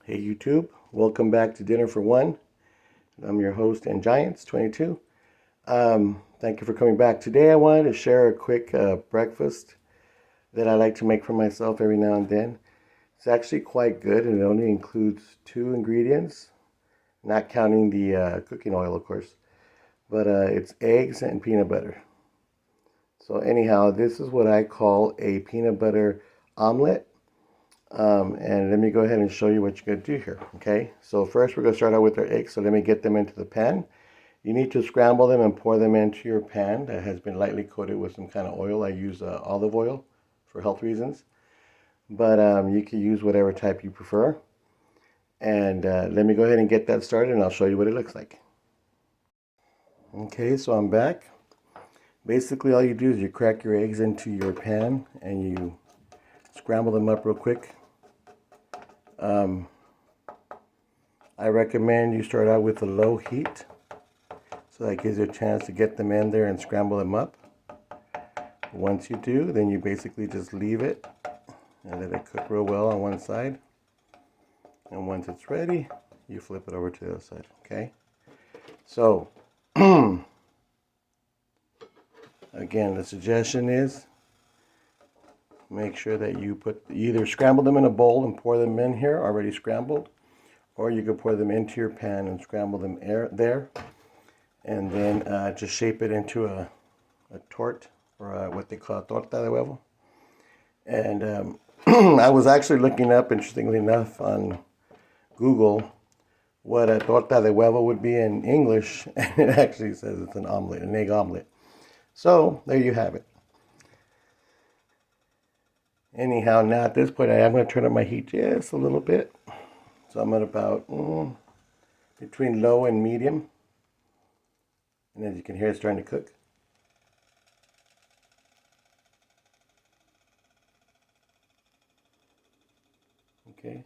Hey YouTube, welcome back to Dinner for One. I'm your host and Giants 22. Thank you for coming back. Today I wanted to share a quick breakfast that I like to make for myself every now and then. It's actually quite good and it only includes two ingredients, not counting the cooking oil of course, but it's eggs and peanut butter. So anyhow, this is what I call a peanut butter omelet. And let me go ahead and show you what you're going to do here. Okay, so first we're going to start out with our eggs. So let me get them into the pan. You need to scramble them and pour them into your pan that has been lightly coated with some kind of oil. I use olive oil for health reasons, but you can use whatever type you prefer. And let me go ahead and get that started and I'll show you what it looks like. Okay, so I'm back. Basically all you do is you crack your eggs into your pan and you scramble them up real quick. I recommend you start out with a low heat so that gives you a chance to get them in there and scramble them up. Once you do, then you basically just leave it and let it cook real well on one side. And once it's ready, you flip it over to the other side, okay? So, again, the suggestion is make sure that you either scramble them in a bowl and pour them in here already scrambled, or you could pour them into your pan and scramble them there, and then just shape it into a tort, or what they call torta de huevo. And I was actually looking up, interestingly enough, on Google what a torta de huevo would be in English, and it actually says it's an omelet, an egg omelet. So there you have it. Anyhow, now at this point I am going to turn up my heat just a little bit. So I'm at about between low and medium. And as you can hear, it's starting to cook. Okay.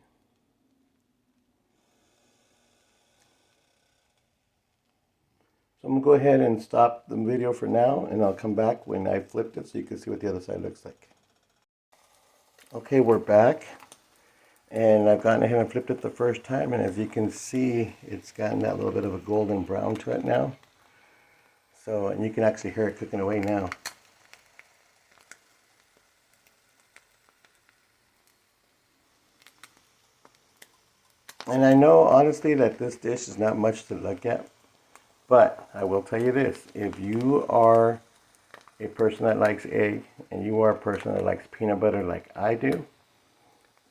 So I'm going to go ahead and stop the video for now, and I'll come back when I flipped it so you can see what the other side looks like. Okay, we're back. And I've gone ahead and flipped it the first time, and as you can see, it's gotten that little bit of a golden brown to it now. So, and you can actually hear it cooking away now. And I know, honestly, that this dish is not much to look at, but I will tell you this. If you are a person that likes egg, and you are a person that likes peanut butter like I do,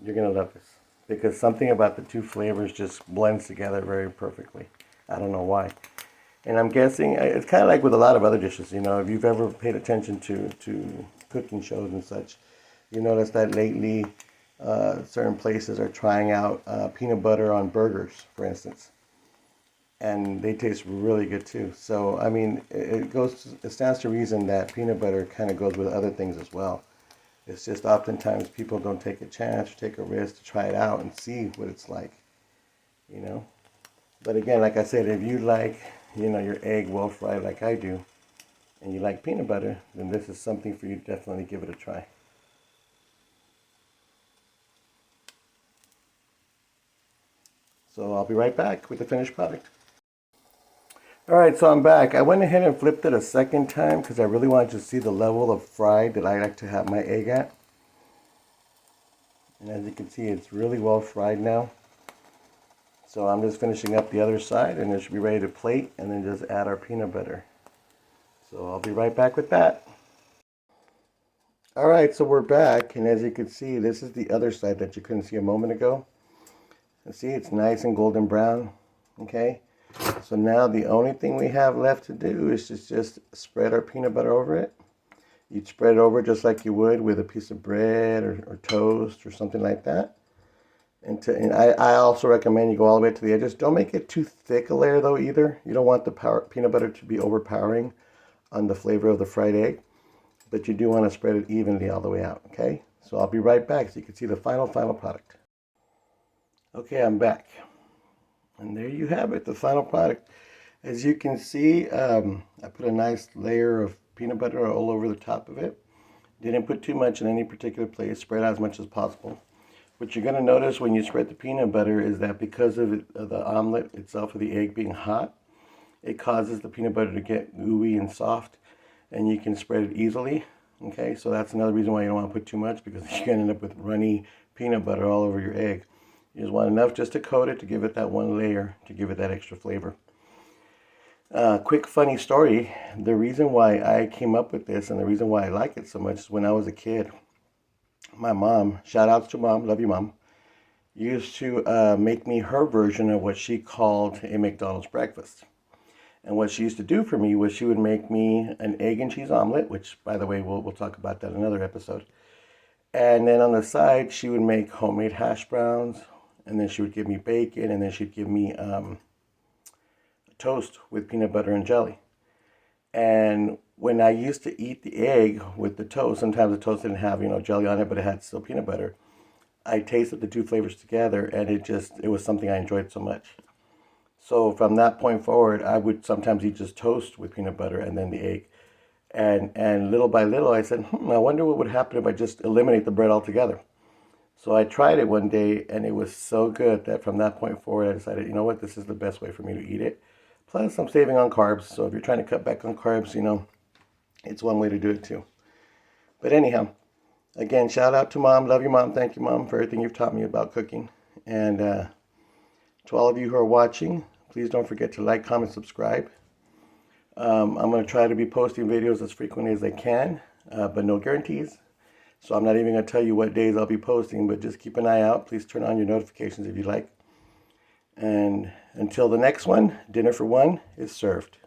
you're going to love this. Because something about the two flavors just blends together very perfectly. I don't know why. And I'm guessing, it's kind of like with a lot of other dishes, you know, if you've ever paid attention to cooking shows and such, you notice that lately certain places are trying out peanut butter on burgers, for instance. And they taste really good too. So, I mean, it stands to reason that peanut butter kind of goes with other things as well. It's just oftentimes people don't take a chance or take a risk to try it out and see what it's like, you know. But again, like I said, if you like, you know, your egg well fried like I do, and you like peanut butter, then this is something for you to definitely give it a try. So I'll be right back with the finished product. Alright, so I'm back. I went ahead and flipped it a second time because I really wanted to see the level of fried that I like to have my egg at. And as you can see, it's really well fried now. So I'm just finishing up the other side and it should be ready to plate and then just add our peanut butter. So I'll be right back with that. Alright, so we're back, and as you can see, this is the other side that you couldn't see a moment ago. And see, it's nice and golden brown. Okay, so now the only thing we have left to do is just spread our peanut butter over it. You'd spread it over just like you would with a piece of bread or toast or something like that. And I also recommend you go all the way to the edges. Don't make it too thick a layer though either. You don't want the peanut butter to be overpowering on the flavor of the fried egg. But you do want to spread it evenly all the way out, okay? So I'll be right back so you can see the final product. Okay, I'm back. And there you have it, the final product. As you can see, I put a nice layer of peanut butter all over the top of it. Didn't put too much in any particular place, spread out as much as possible. What you're going to notice when you spread the peanut butter is that because of the omelet itself, of the egg being hot, it causes the peanut butter to get gooey and soft, and you can spread it easily. Okay, so that's another reason why you don't want to put too much, because you're going to end up with runny peanut butter all over your egg. You just want enough just to coat it, to give it that one layer, to give it that extra flavor. Quick funny story. The reason why I came up with this and the reason why I like it so much is when I was a kid, my mom, shout outs to mom, love you mom, used to make me her version of what she called a McDonald's breakfast. And what she used to do for me was she would make me an egg and cheese omelet, which, by the way, we'll talk about that in another episode. And then on the side, she would make homemade hash browns, and then she would give me bacon, and then she'd give me toast with peanut butter and jelly. And when I used to eat the egg with the toast, sometimes the toast didn't have, jelly on it, but it had still peanut butter. I tasted the two flavors together, and it was something I enjoyed so much. So from that point forward, I would sometimes eat just toast with peanut butter and then the egg. And little by little, I said, I wonder what would happen if I just eliminate the bread altogether. So I tried it one day, and it was so good that from that point forward, I decided, you know what, this is the best way for me to eat it. Plus, I'm saving on carbs, so if you're trying to cut back on carbs, it's one way to do it too. But anyhow, again, shout out to mom, love you mom, thank you mom for everything you've taught me about cooking. And to all of you who are watching, please don't forget to like, comment, subscribe. I'm going to try to be posting videos as frequently as I can, but no guarantees. So I'm not even going to tell you what days I'll be posting, but just keep an eye out. Please turn on your notifications if you like. And until the next one, dinner for one is served.